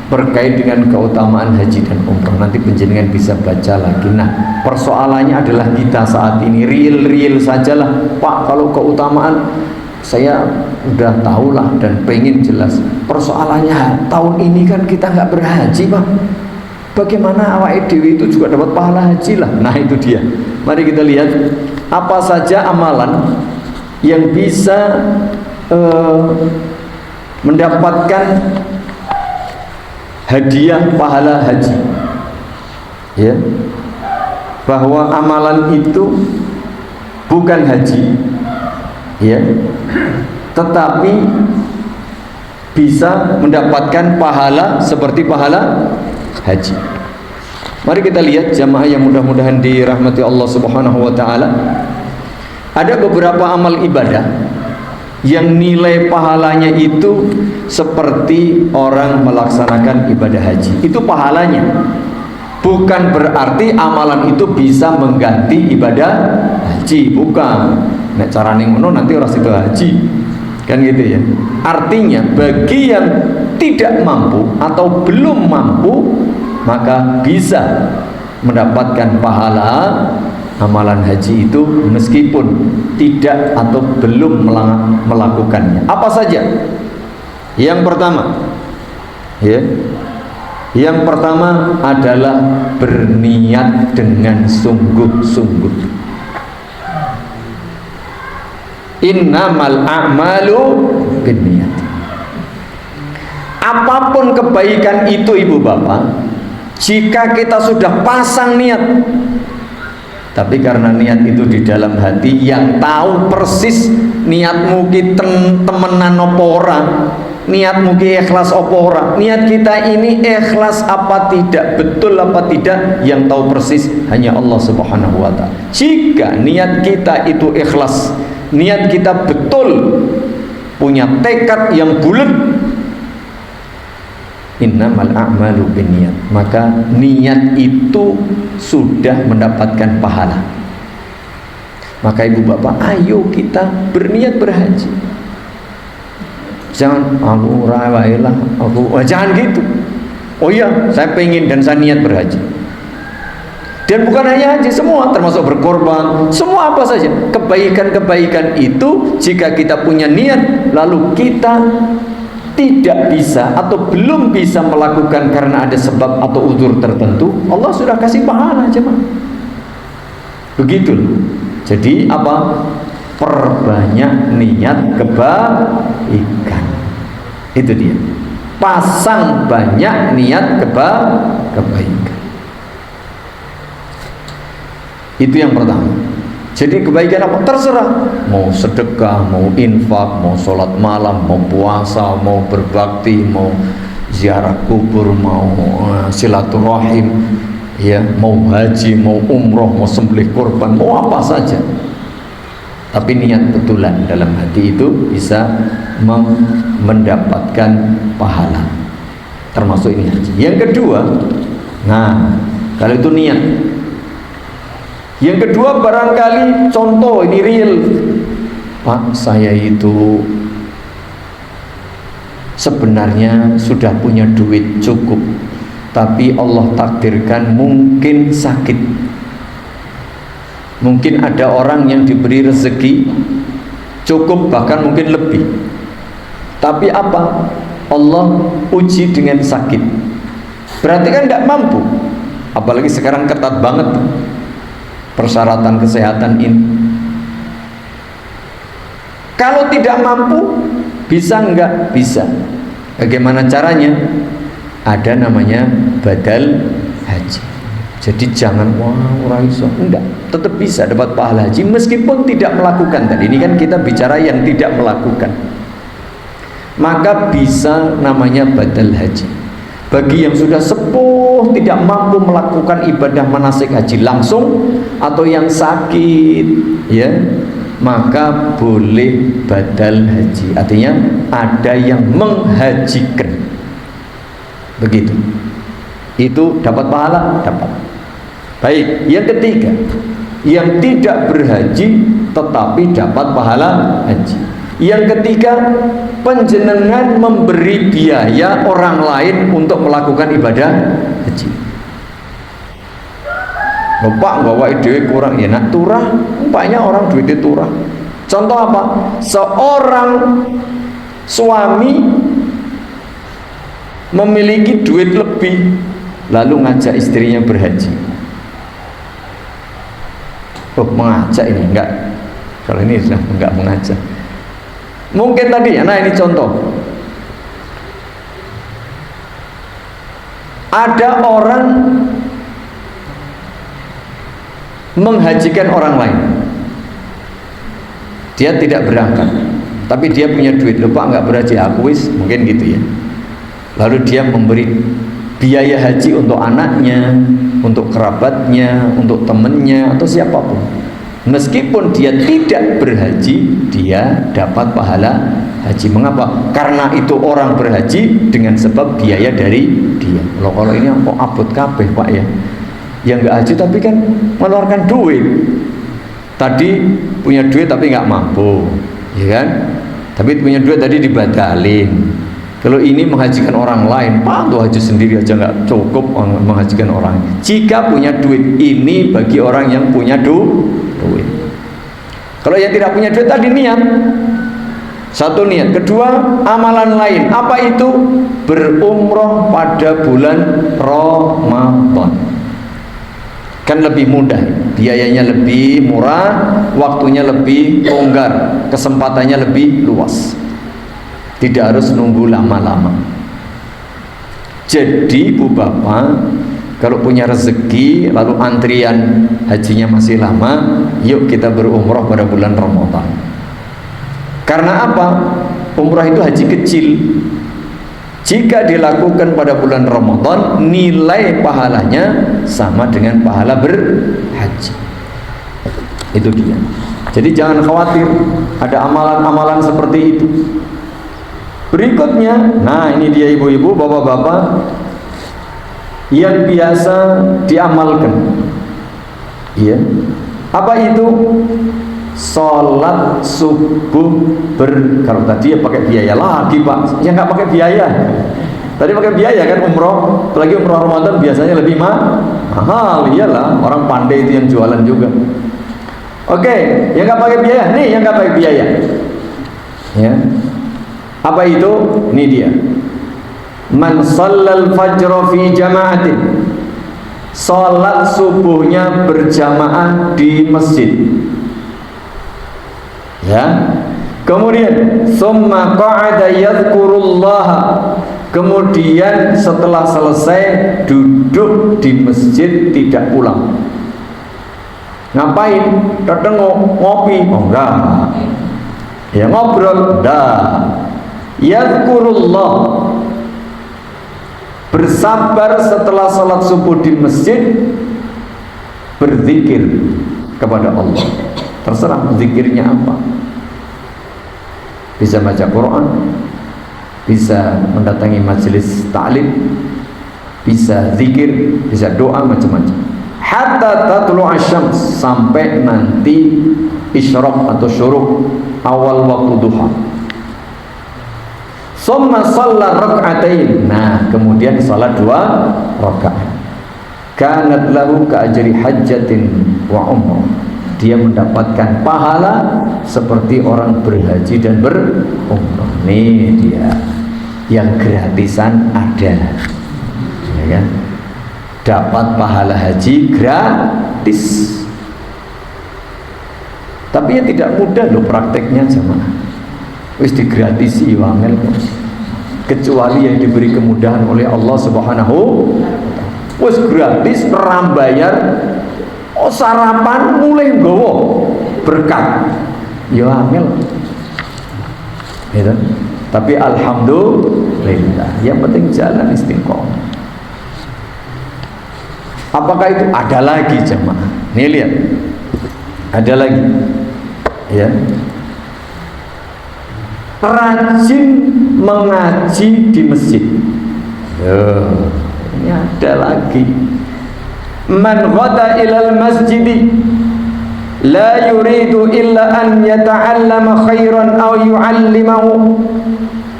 berkait dengan keutamaan haji dan umrah. Nanti penjenengan bisa baca lagi. Nah, persoalannya adalah kita saat ini real sajalah, Pak. Kalau keutamaan saya udah tahulah dan pengen jelas. Persoalannya tahun ini kan kita nggak berhaji, Pak. Bagaimana awak dewi itu juga dapat pahala haji lah. Nah itu dia. Mari kita lihat apa saja amalan yang bisa mendapatkan hadiah pahala haji. Ya, bahwa amalan itu bukan haji, ya, tetapi bisa mendapatkan pahala seperti pahala haji. Mari kita lihat jamaah yang mudah-mudahan dirahmati Allah Subhanahu wa taala. Ada beberapa amal ibadah yang nilai pahalanya itu seperti orang melaksanakan ibadah haji. Itu pahalanya. Bukan berarti amalan itu bisa mengganti ibadah haji, bukan. Nek carane ngono nanti ora sida haji. Kan gitu ya. Artinya bagi yang tidak mampu atau belum mampu, maka bisa mendapatkan pahala amalan haji itu meskipun tidak atau belum melakukannya. Apa saja? Yang pertama, ya. Yang pertama adalah berniat dengan sungguh-sungguh. Innamal a'malu binniyat. Apapun kebaikan itu ibu bapak, jika kita sudah pasang niat, tapi karena niat itu di dalam hati, yang tahu persis niatmu ki temenan apa ora, niatmu ki ikhlas apa ora, niat kita ini ikhlas apa tidak, betul apa tidak, yang tahu persis hanya Allah Subhanahu wa taala. Jika niat kita itu ikhlas, niat kita betul, punya tekad yang bulat, innamal a'malu binniyat, maka niat itu sudah mendapatkan pahala. Maka ibu bapak, ayo kita berniat berhaji. Jangan aku rawailah, jangan gitu. Oh iya, saya pengen dan saya niat berhaji. Dan bukan hanya haji, semua termasuk berkorban, semua apa saja kebaikan-kebaikan itu, jika kita punya niat lalu kita tidak bisa atau belum bisa melakukan karena ada sebab atau uzur tertentu, Allah sudah kasih pahala jemaah. Begitu. Jadi apa? Perbanyak niat kebaikan. Itu dia. Pasang banyak niat kebaikan. Itu yang pertama. Jadi kebaikan apa? Terserah. Mau sedekah, mau infak, mau sholat malam, mau puasa, mau berbakti, mau ziarah kubur, mau silaturahim, ya, mau haji, mau umroh, mau sembelih kurban, mau apa saja. Tapi niat betulan dalam hati itu bisa mendapatkan pahala. Termasuk ini haji. Yang kedua, nah kalau itu niat. Yang kedua barangkali contoh ini real, Pak, saya itu sebenarnya sudah punya duit cukup, tapi Allah takdirkan mungkin sakit. Mungkin ada orang yang diberi rezeki cukup bahkan mungkin lebih, tapi apa? Allah uji dengan sakit. Berarti kan tidak mampu. Apalagi sekarang ketat banget persyaratan kesehatan ini. Kalau tidak mampu, bisa enggak? Bisa. Bagaimana caranya? Ada namanya badal haji. Jadi jangan ora iso, enggak, tetap bisa dapat pahala haji meskipun tidak melakukan tadi. Ini kan kita bicara yang tidak melakukan. Maka bisa namanya badal haji. Bagi yang sudah sepuh tidak mampu melakukan ibadah manasik haji langsung atau yang sakit, ya, maka boleh badal haji. Artinya ada yang menghajikan. Begitu. Itu dapat pahala, dapat. Baik, yang ketiga, yang tidak berhaji tetapi dapat pahala haji. Yang ketiga, panjenengan memberi biaya orang lain untuk melakukan ibadah haji. Bapak bawa ide kurang, ya nak turah, umpamanya orang duitnya turah. Contoh apa? Seorang suami memiliki duit lebih, lalu ngajak istrinya berhaji. Oh, mengajak ini enggak. Kalau ini sudah enggak mengajak. Mungkin tadi, nah ini contoh. Ada orang menghajikan orang lain. Dia tidak berangkat, tapi dia punya duit. Lupa enggak berhaji, aku wis, mungkin gitu ya. Lalu dia memberi biaya haji untuk anaknya, untuk kerabatnya, untuk temennya, atau siapapun. Meskipun dia tidak berhaji, dia dapat pahala haji. Mengapa? Karena itu orang berhaji dengan sebab biaya dari dia. Loh, kalau ini kok abot kabeh Pak ya, yang nggak haji tapi kan mengeluarkan duit. Tadi punya duit tapi nggak mampu, ya kan? Tapi punya duit tadi dibatalin. Kalau ini menghajikan orang lain, Pak, tuh haji sendiri aja nggak cukup menghajikan orang. Jika punya duit, ini bagi orang yang punya duit. Kalau yang tidak punya duit tadi niat. Satu niat. Kedua, amalan lain. Apa itu? Berumroh pada bulan Ramadan. Kan lebih mudah, biayanya lebih murah, waktunya lebih longgar, kesempatannya lebih luas. Tidak harus nunggu lama-lama. Jadi Bu Bapak, kalau punya rezeki lalu antrian hajinya masih lama, yuk kita berumrah pada bulan Ramadan. Karena apa? Umrah itu haji kecil. Jika dilakukan pada bulan Ramadan, nilai pahalanya sama dengan pahala berhaji. Itu dia. Jadi jangan khawatir ada amalan-amalan seperti itu. Berikutnya, nah ini dia ibu-ibu, bapak-bapak yang biasa diamalkan. Iya. Apa itu? Sholat subuh kalau tadi ya pakai biaya lagi Pak, ya nggak pakai biaya. Tadi pakai biaya kan umroh, apalagi umroh Ramadan biasanya lebih mahal. Iyalah, orang pandai itu yang jualan juga. Oke, yang nggak pakai biaya, nih yang nggak pakai biaya. Ya. Apa itu? Ini dia. Man shallal fajra fi jama'atin. Salat subuhnya berjamaah di masjid. Ya. Kemudian summa qa'ada yadhkurullah. Kemudian setelah selesai duduk di masjid tidak pulang. Ngapain? Datang ngopi? Oh enggak. Ya ngobrol? Enggak. Yadhkurullah, bersabar setelah salat subuh di masjid, berzikir kepada Allah. Terserah zikirnya apa. Bisa baca Quran, bisa mendatangi majelis ta'lim, bisa zikir, bisa doa, macam-macam. Hatta tatlu'a syams, sampai nanti isyraq atau syuruk, awal waktu duha. Summa shalla rak'atain. Nah, kemudian salat 2 rakaat. Kanat lahu ka ajri hajjatin wa umrah. Dia mendapatkan pahala seperti orang berhaji dan berumrah. Nih dia. Yang gratisan ada. Ya kan? Dapat pahala haji gratis. Tapi ya tidak mudah loh prakteknya jemaah. Wis digratisi wangel, kecuali yang diberi kemudahan oleh Allah Subhanahu. Wis gratis rambayar, sarapan mulai nggawa berkat. Ya angel. Gitu. Tapi alhamdulillah, yang penting jalan istiqomah. Apakah itu? Ada lagi jemaah. Nih lihat. Ada lagi. Ya. Rajin mengaji di masjid. Ini ada lagi. Man ghada ilal masjidi la yuridu illa an yata'allama khairan aw yu'allimahu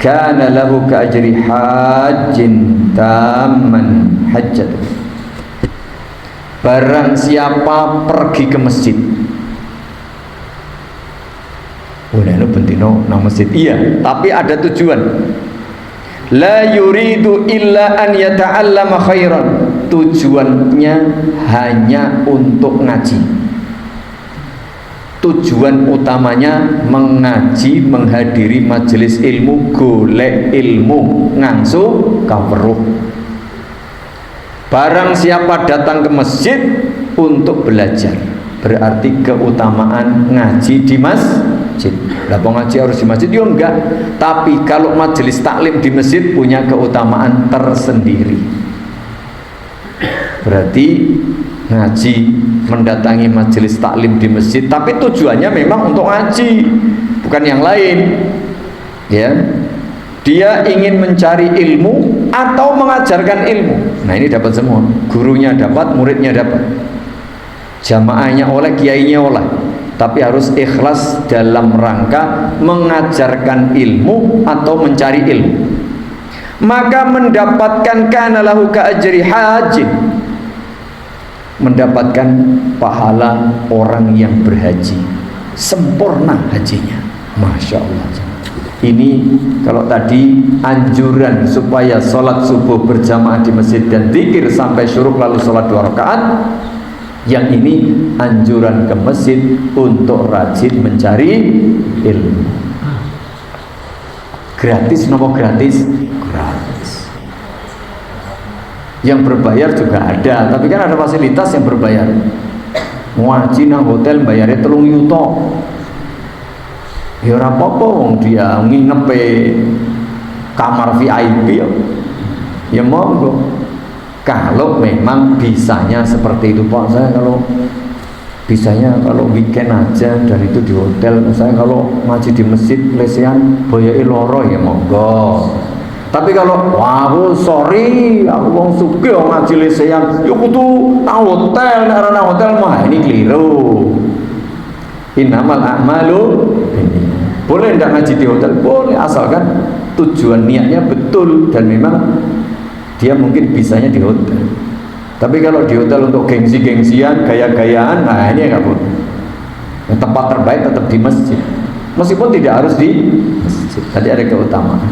kana lahu ka ajri hajjin tamman hajjat. Barang siapa pergi ke masjid, itu bentino nang masjid, iya, tapi ada tujuan. La yuridu illa an yata'allama khairan. Tujuannya hanya untuk ngaji. Tujuan utamanya mengaji, menghadiri majelis ilmu, golek ilmu, ngangsu kaweruh. Barang siapa datang ke masjid untuk belajar, berarti keutamaan ngaji di masjid. Lah ngaji harus di masjid? Ya enggak. Tapi kalau majelis taklim di masjid punya keutamaan tersendiri. berarti ngaji, mendatangi majelis taklim di masjid, tapi tujuannya memang untuk ngaji, bukan yang lain. Ya, dia ingin mencari ilmu atau mengajarkan ilmu. Nah, ini dapat semua. Gurunya dapat, muridnya dapat. Jamaahnya oleh, kiainya oleh. Tapi harus ikhlas dalam rangka mengajarkan ilmu atau mencari ilmu. Maka mendapatkan kana lahu ka ajri hajin, mendapatkan pahala orang yang berhaji, sempurna hajinya. Masya Allah. Ini kalau tadi anjuran supaya sholat subuh berjamaah di masjid dan zikir sampai syuruk lalu sholat 2 rakaat, yang ini anjuran ke masjid untuk rajin mencari ilmu. Gratis nopo gratis? Gratis. Yang berbayar juga ada, tapi kan ada fasilitas yang berbayar. Ngaji nang hotel bayarnya 3 yuta. Ya ora apa-apa wong dia nginepe kamar VIP ya monggo. Kalau memang bisanya seperti itu, Pak, saya kalau bisanya kalau weekend aja dari itu di hotel, saya kalau ngaji di masjid lesehan boyoi loro ya monggo. Tapi kalau wah sorry aku wong sugih ngaji lesehan ya kudu nang hotel, nek hotel mah ini keliru. Innamal a'malu ini. Boleh enggak ngaji di hotel? Boleh, asalkan tujuan niatnya betul dan memang dia mungkin bisanya di hotel. Tapi kalau di hotel untuk gengsi-gengsian, gaya-gayaan, nah ini enggak boleh. Yang tempat terbaik tetap di masjid. Meskipun tidak harus di masjid. Tadi ada keutamaan.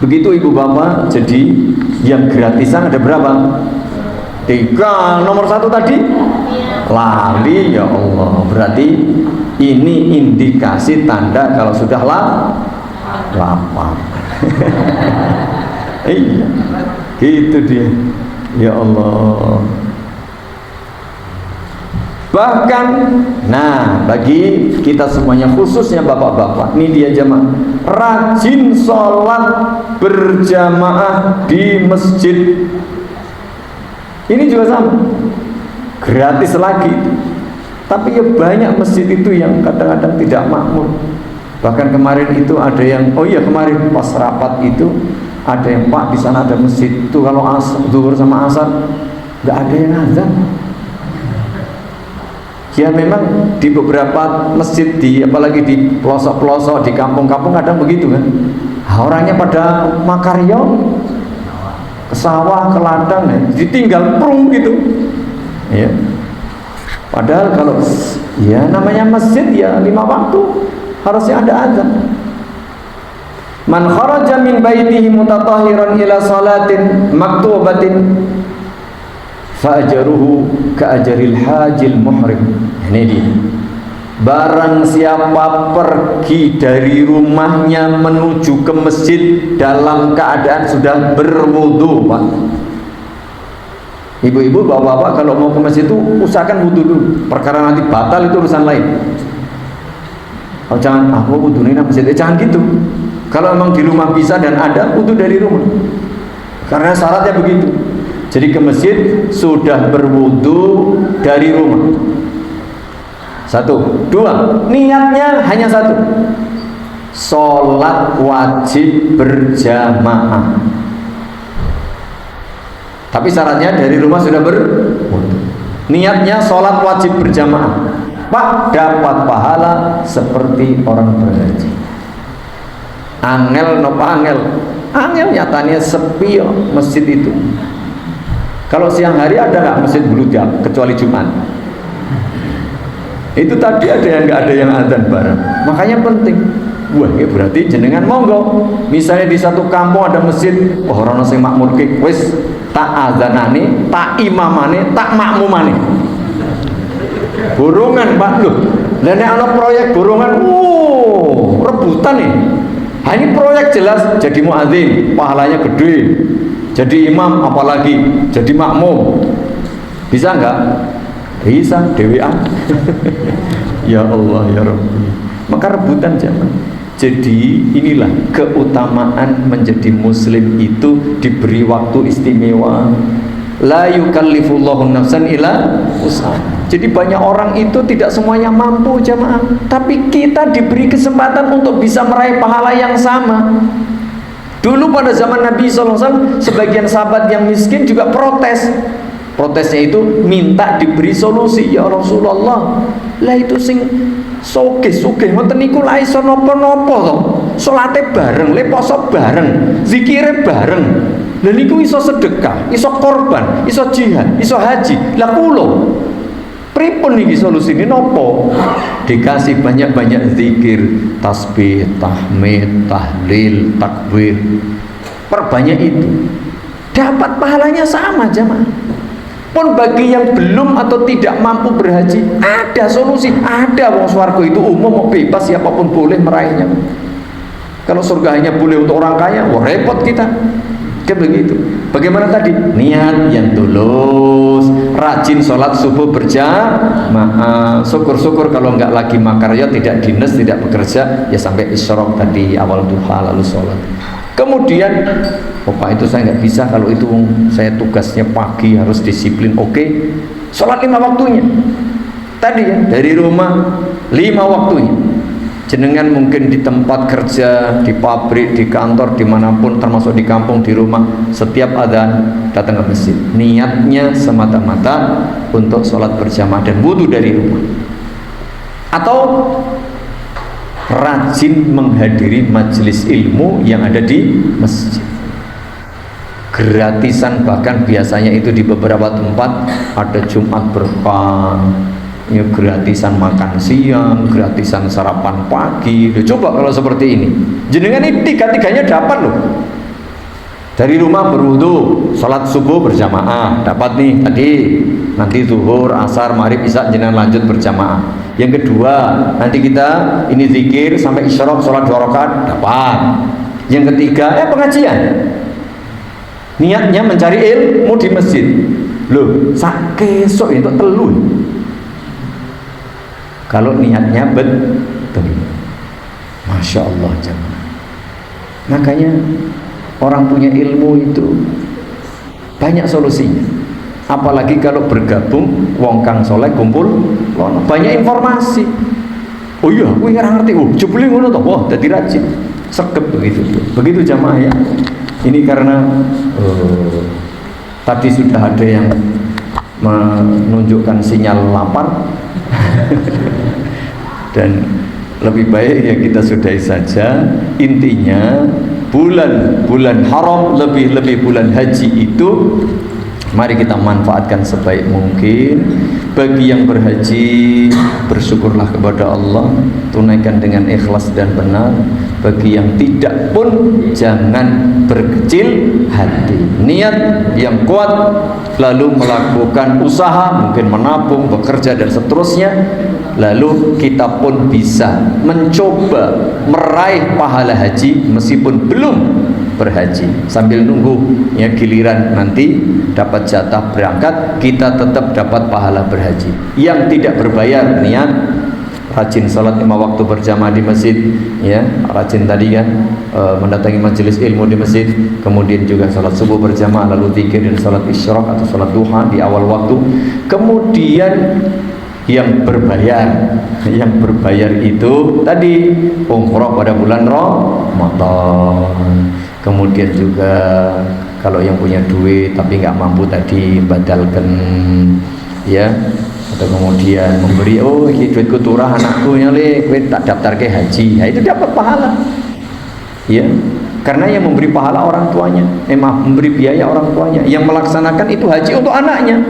Begitu ibu bapak, jadi yang gratisan ada berapa? 3. Nomor 1 tadi? Lali, ya Allah. Berarti ini indikasi tanda kalau sudah lapar. Iya, gitu dia. Ya Allah. Bahkan, nah bagi kita semuanya khususnya bapak-bapak, ini dia jamaah, rajin sholat berjamaah di masjid. Ini juga sama, gratis lagi. Tapi ya banyak masjid itu yang kadang-kadang tidak makmur. Bahkan kemarin itu ada yang, oh iya kemarin pas rapat itu ada yang, Pak, di sana ada masjid itu kalau zuhur sama asar nggak ada yang azan. Ya memang di beberapa masjid, di apalagi di pelosok-pelosok, di kampung-kampung kadang begitu kan. Orangnya pada makaryo, ke sawah, ke ladang, ya, ditinggal prung gitu. Ya. Padahal kalau ya namanya masjid ya 5 waktu harusnya ada azan. Man kharaja min baitihi mutatahhiran ila salatin maktubatin fa ajruhu ka ajril hajil muhrim. Ini dia. Barang siapa pergi dari rumahnya menuju ke masjid dalam keadaan sudah berwudu, Pak. Ibu-ibu, bapak-bapak kalau mau ke masjid itu usahakan wudu dulu. Perkara nanti batal itu urusan lain. Oh, jangan aku wudu nih masjid, jangan gitu. Kalau memang di rumah bisa dan ada, wudu dari rumah. Karena syaratnya begitu. Jadi ke masjid sudah berwudu dari rumah. 1, 2, niatnya hanya 1. Sholat wajib berjamaah. Tapi syaratnya dari rumah sudah berwudu. Niatnya sholat wajib berjamaah. Pak, dapat pahala seperti orang berhaji. Angel nopo angel? Angel nyatanya sepi masjid itu. Kalau siang hari ada nggak masjid bludak kecuali Jumat? Itu tadi ada yang nggak ada yang azan bareng. Makanya penting. Wah, ya berarti jenengan monggo. Misalnya di satu kampung ada masjid, oh orang sing makmur ki, wis tak azanane, tak imamane, tak makmumane. Borongan, Pak, loh. Lah nek ana proyek borongan, rebutan nih. Nah, ini proyek jelas jadi muadzin, pahalanya gede. Jadi imam apalagi jadi makmum. Bisa enggak? Bisa, dewean. Ya Allah ya Rabbi. Maka rebutan jangan. Jadi inilah keutamaan menjadi muslim itu diberi waktu istimewa. La yukallifullahu nafsan illa usaha. Jadi banyak orang itu tidak semuanya mampu jamaah, tapi kita diberi kesempatan untuk bisa meraih pahala yang sama. Dulu pada zaman Nabi SAW, sebagian sahabat yang miskin juga protes. Protesnya itu minta diberi solusi. Ya Rasulullah, lah itu sing sugih-sugih ngoten niku la iso napa-napa to. Salate bareng, le poso bareng, zikire bareng. Lah niku iso sedekah, iso korban, iso jihad, iso haji. Lah kula pripun niki solusine napa? Dikasih banyak-banyak zikir, tasbih, tahmid, tahlil, takbir. Perbanyak itu. Dapat pahalanya sama jamaah. Pun bagi yang belum atau tidak mampu berhaji, ada solusi, ada. Wong swarga itu umum, bebas, siapapun boleh meraihnya. Kalau surga hanya boleh untuk orang kaya, wah repot kita. Kayak begitu. Bagaimana tadi? Niat yang tulus, rajin sholat subuh berjamaah. Syukur-syukur kalau nggak lagi makarya, tidak dinas, tidak bekerja, ya sampai isyraq tadi awal duha lalu sholat. Kemudian, Pak itu saya nggak bisa, kalau itu saya tugasnya pagi harus disiplin. Oke, sholat 5 waktunya. Tadi ya, dari rumah 5 waktunya. Jenengan mungkin di tempat kerja, di pabrik, di kantor, dimanapun, termasuk di kampung, di rumah, setiap adzan datang ke masjid. Niatnya semata-mata untuk sholat berjamaah dan wudu dari rumah. Atau rajin menghadiri majelis ilmu yang ada di masjid. Gratisan, bahkan biasanya itu di beberapa tempat ada Jumat berkah, ya, gratisan makan siang, gratisan sarapan pagi. Coba kalau seperti ini, jenengan ini tiga-tiganya dapat loh. Dari rumah berwudu, sholat subuh berjamaah, dapat nih tadi. Nanti zuhur, asar, maghrib, isya jenengan lanjut berjamaah. Yang kedua, nanti kita ini zikir sampai isyraq, sholat 2 rakaat, dapat. Yang ketiga, pengajian. Niatnya mencari ilmu di masjid. Loh, sak kesok itu telu. Kalau niatnya betul, Masya Allah jemaah. Makanya orang punya ilmu itu banyak solusinya. Apalagi kalau bergabung wong kang soleh kumpul banyak informasi. Oh iya, aku nggak ngerti. Jebule ngono toh. Wah, dadi rajin. Sekep begitu. Begitu jamaah ya. Ini karena tadi sudah ada yang menunjukkan sinyal lapar. Dan lebih baik ya kita sudahi saja. Intinya bulan haram, lebih bulan haji itu mari kita manfaatkan sebaik mungkin. Bagi yang berhaji, bersyukurlah kepada Allah, tunaikan dengan ikhlas dan benar. Bagi yang tidak pun jangan berkecil hati. Niat yang kuat, lalu melakukan usaha, mungkin menabung, bekerja dan seterusnya. Lalu kita pun bisa mencoba meraih pahala haji meskipun belum berhaji, sambil nunggu ya giliran nanti dapat jatah berangkat, kita tetap dapat pahala berhaji. Yang tidak berbayar, niat rajin sholat 5 waktu berjamaah di masjid, ya rajin tadi kan mendatangi majelis ilmu di masjid, kemudian juga sholat subuh berjamaah, lalu zikir dan sholat isyraq atau sholat duha di awal waktu. Kemudian yang berbayar itu tadi umroh pada bulan Ramadan. Kemudian juga kalau yang punya duit tapi nggak mampu tadi badalkan, ya, atau kemudian memberi, oh ini duitku turah anakku nyale, kowe tak daftar ke haji, nah itu dapat pahala, ya, karena yang memberi pahala orang tuanya, memberi biaya orang tuanya, yang melaksanakan itu haji untuk anaknya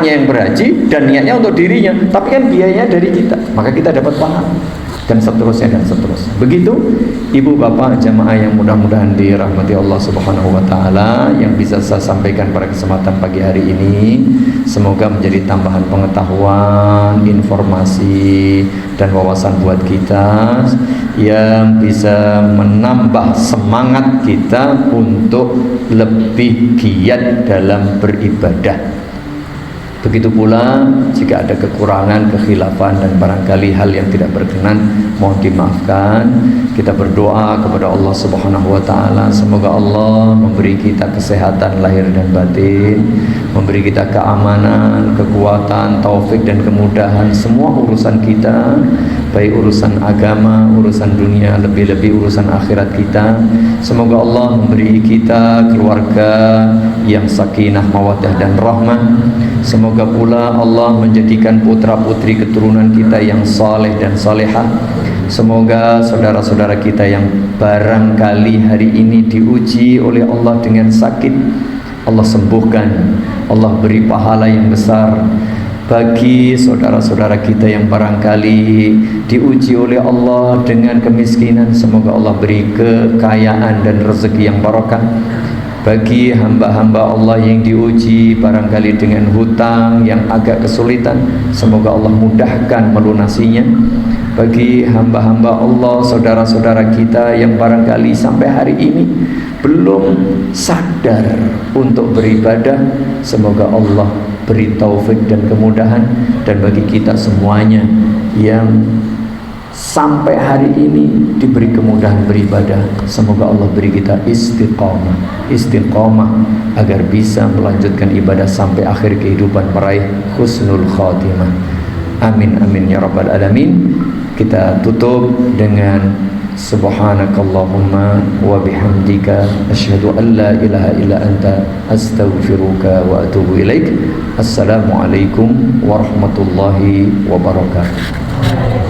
yang berhaji dan niatnya untuk dirinya, tapi kan biayanya dari kita, maka kita dapat pahala. Dan seterusnya. Begitu ibu bapak jamaah yang mudah-mudahan dirahmati Allah Subhanahu wa taala, yang bisa saya sampaikan pada kesempatan pagi hari ini, semoga menjadi tambahan pengetahuan, informasi dan wawasan buat kita yang bisa menambah semangat kita untuk lebih giat dalam beribadah. Begitu pula jika ada kekurangan, kekhilafan dan barangkali hal yang tidak berkenan, mohon dimaafkan. Kita berdoa kepada Allah Subhanahu wa taala, semoga Allah memberi kita kesehatan lahir dan batin, memberi kita keamanan, kekuatan, taufik dan kemudahan semua urusan kita, baik urusan agama, urusan dunia, lebih-lebih urusan akhirat kita. Semoga Allah memberi kita keluarga yang sakinah, mawaddah dan rahmah. Semoga pula Allah menjadikan putra-putri keturunan kita yang saleh dan salehah. Semoga saudara-saudara kita yang barangkali hari ini diuji oleh Allah dengan sakit, Allah sembuhkan, Allah beri pahala yang besar. Bagi saudara-saudara kita yang barangkali diuji oleh Allah dengan kemiskinan, semoga Allah beri kekayaan dan rezeki yang barokah. Bagi hamba-hamba Allah yang diuji barangkali dengan hutang yang agak kesulitan, semoga Allah mudahkan melunasinya. Bagi hamba-hamba Allah, saudara-saudara kita yang barangkali sampai hari ini belum sadar untuk beribadah, semoga Allah beri taufik dan kemudahan. Dan bagi kita semuanya yang sampai hari ini diberi kemudahan beribadah, semoga Allah beri kita istiqamah agar bisa melanjutkan ibadah sampai akhir kehidupan, meraih husnul khatimah. Amin amin ya rabbal alamin. Kita tutup dengan subhanakallahumma wa bihamdika asyhadu an la ilaha illa anta astaghfiruka wa atubu ilaik. Assalamualaikum warahmatullahi wabarakatuh.